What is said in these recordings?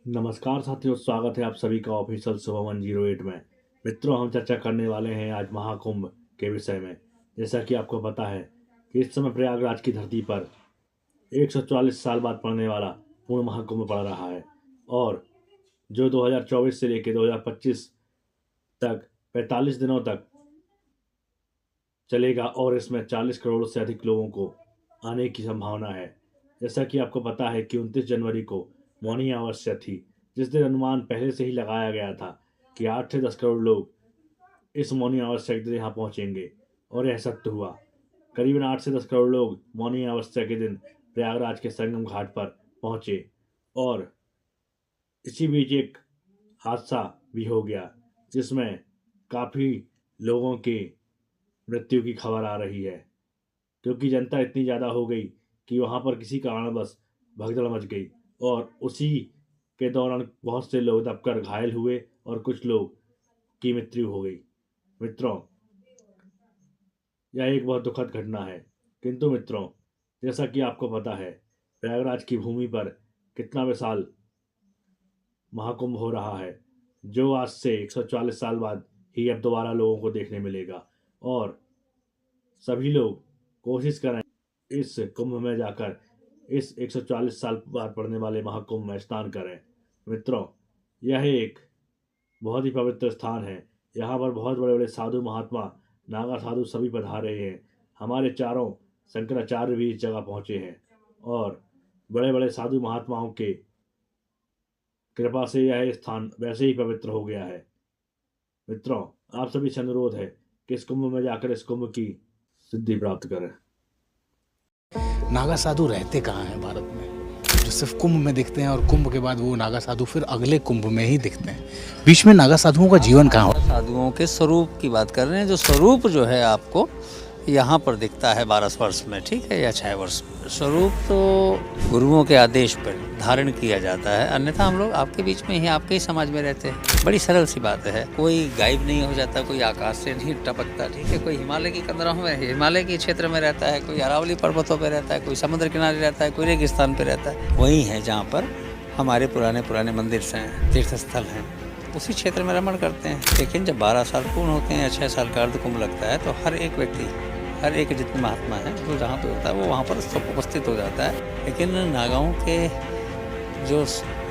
नमस्कार साथियों, स्वागत है आप सभी का ऑफिशियल सुबह 108 में। मित्रों, हम चर्चा करने वाले हैं आज महाकुंभ के विषय में। जैसा कि आपको पता है कि इस समय प्रयागराज की धरती पर 144 साल बाद पड़ने वाला पूर्ण महाकुंभ पड़ रहा है और जो 2024 से लेकर 2025 तक 45 दिनों तक चलेगा और इसमें 40 करोड़ से अधिक लोगों को आने की संभावना है। जैसा कि आपको पता है कि 29 जनवरी को मौनी अमावस्या थी, जिस दिन अनुमान पहले से ही लगाया गया था कि 8 से 10 करोड़ लोग इस मौनी अमावस्या के दिन यहाँ पहुँचेंगे और यह सत्य हुआ। करीबन 8 से 10 करोड़ लोग मौनी अमावस्या के दिन प्रयागराज के संगम घाट पर पहुँचे और इसी बीच एक हादसा भी हो गया, जिसमें काफ़ी लोगों की मृत्यु की खबर आ रही है, क्योंकि जनता इतनी ज़्यादा हो गई कि वहाँ पर किसी कारणवश भगदड़ मच गई और उसी के दौरान बहुत से लोग दबकर घायल हुए और कुछ लोग की मृत्यु हो गई। मित्रों, यह एक बहुत दुखद घटना है, किंतु मित्रों, जैसा कि आपको पता है प्रयागराज की भूमि पर कितना विशाल महाकुंभ हो रहा है, जो आज से 140 साल बाद ही अब दोबारा लोगों को देखने मिलेगा। और सभी लोग कोशिश करें इस कुंभ में जाकर इस 140 साल बाद पड़ने वाले महाकुंभ में स्नान करें। मित्रों, यह एक बहुत ही पवित्र स्थान है। यहाँ पर बहुत बड़े बड़े साधु महात्मा, नागा साधु सभी पधारे हैं। हमारे चारों शंकराचार्य भी इस जगह पहुँचे हैं और बड़े बड़े साधु महात्माओं के कृपा से यह स्थान वैसे ही पवित्र हो गया है। मित्रों, आप सभी से अनुरोध है कि इस कुंभ में जाकर इस कुंभ की सिद्धि प्राप्त करें। नागा साधु रहते कहाँ हैं भारत में, जो सिर्फ कुंभ में दिखते हैं और कुंभ के बाद वो नागा साधु फिर अगले कुंभ में ही दिखते हैं। बीच में नागा साधुओं का जीवन कहाँ हो? साधुओं के स्वरूप की बात कर रहे हैं। जो स्वरूप जो है आपको यहाँ पर दिखता है 12 वर्ष में, ठीक है, या 6 वर्ष में। स्वरूप तो गुरुओं के आदेश पर धारण किया जाता है, अन्यथा हम लोग आपके बीच में ही, आपके ही समाज में रहते हैं। बड़ी सरल सी बात है, कोई गायब नहीं हो जाता, कोई आकाश से नहीं टपकता, ठीक है। कोई हिमालय की कंदराओं में, हिमालय के क्षेत्र में रहता है, कोई अरावली पर्वतों पर रहता है, कोई समुद्र किनारे रहता है, कोई रेगिस्तान पर रहता है। वही है जहाँ पर हमारे पुराने मंदिर हैं, तीर्थ स्थल हैं, उसी क्षेत्र में रमण करते हैं। लेकिन जब 12 साल पूर्ण होते हैं या 6 साल का अर्ध कुंभ लगता है, तो हर एक व्यक्ति, हर एक जितने महात्मा है वो जहाँ पे होता है वो वहाँ पर सब उपस्थित हो जाता है। लेकिन नागाओं के जो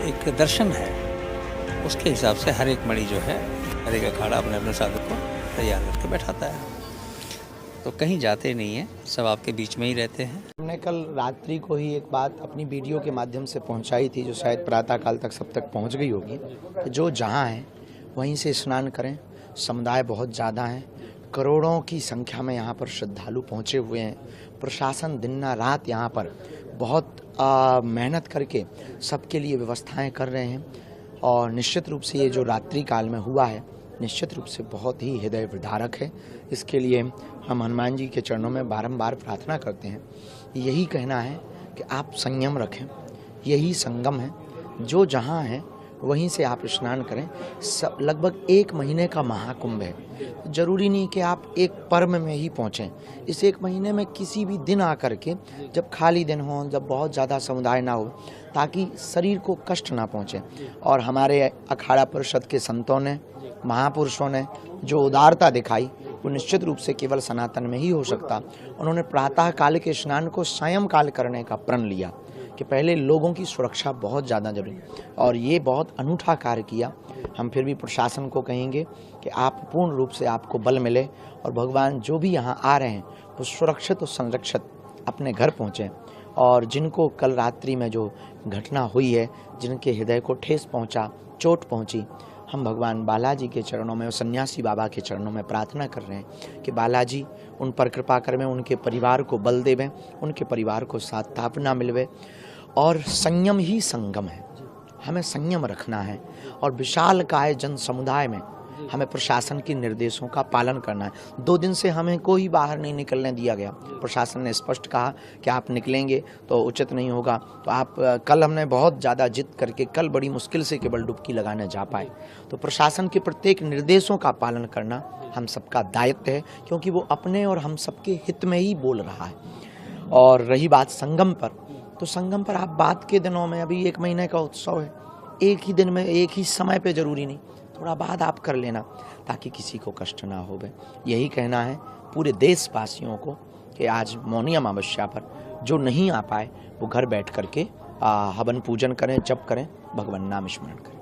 एक दर्शन है उसके हिसाब से हर एक मणि जो है, हर एक अखाड़ा अपने अपने साधु को तैयार करके बैठाता है, तो कहीं जाते नहीं हैं, सब आपके बीच में ही रहते हैं। हमने कल रात्रि को ही एक बात अपनी वीडियो के माध्यम से पहुंचाई थी, जो शायद प्रातःकाल तक सब तक पहुंच गई होगी, कि जो जहां है वहीं से स्नान करें। समुदाय बहुत ज़्यादा है, करोड़ों की संख्या में यहाँ पर श्रद्धालु पहुँचे हुए हैं। प्रशासन दिन रात यहाँ पर बहुत मेहनत करके सबके लिए व्यवस्थाएं कर रहे हैं और निश्चित रूप से ये जो रात्रि काल में हुआ है, निश्चित रूप से बहुत ही हृदय विदारक है। इसके लिए हम हनुमान जी के चरणों में बारंबार प्रार्थना करते हैं। यही कहना है कि आप संयम रखें, यही संगम है, जो जहाँ है वहीं से आप स्नान करें। सब लगभग 1 महीने का महाकुंभ है, जरूरी नहीं कि आप एक पर्व में ही पहुँचें। इस 1 महीने में किसी भी दिन आकर के, जब खाली दिन हो, जब बहुत ज़्यादा समुदाय ना हो, ताकि शरीर को कष्ट ना पहुँचे। और हमारे अखाड़ा परिषद के संतों ने, महापुरुषों ने जो उदारता दिखाई, वो निश्चित रूप से केवल सनातन में ही हो सकता। उन्होंने प्रातः काल के स्नान को सायंकाल करने का प्रण लिया कि पहले लोगों की सुरक्षा बहुत ज़्यादा जरूरी, और ये बहुत अनूठा कार्य किया। हम फिर भी प्रशासन को कहेंगे कि आप पूर्ण रूप से आपको बल मिले और भगवान जो भी यहाँ आ रहे हैं वो सुरक्षित और संरक्षित अपने घर पहुँचें। और जिनको कल रात्रि में जो घटना हुई है, जिनके हृदय को ठेस पहुँचा, चोट पहुँची, हम भगवान बालाजी के चरणों में और सन्यासी बाबा के चरणों में प्रार्थना कर रहे हैं कि बालाजी उन पर कृपा करें, उनके परिवार को बल देवें, उनके परिवार को सात्वना मिलवे। और संयम ही संगम है, हमें संयम रखना है और विशालकाय जन समुदाय में हमें प्रशासन के निर्देशों का पालन करना है। 2 दिन से हमें कोई बाहर नहीं निकलने दिया गया। प्रशासन ने स्पष्ट कहा कि आप निकलेंगे तो उचित नहीं होगा, तो आप कल हमने बहुत ज़्यादा जिद करके, कल बड़ी मुश्किल से केवल डुबकी लगाने जा पाए। तो प्रशासन के प्रत्येक निर्देशों का पालन करना हम सबका दायित्व है, क्योंकि वो अपने और हम सबके हित में ही बोल रहा है। और रही बात संगम पर, तो संगम पर आप बाद के दिनों में, अभी 1 महीने का उत्सव है, एक ही दिन में, एक ही समय पे जरूरी नहीं, थोड़ा बाद आप कर लेना ताकि किसी को कष्ट ना हो। यही कहना है पूरे देशवासियों को कि आज मौनी अमावस्या पर जो नहीं आ पाए वो घर बैठ करके हवन पूजन करें, जप करें, भगवान नाम स्मरण करें।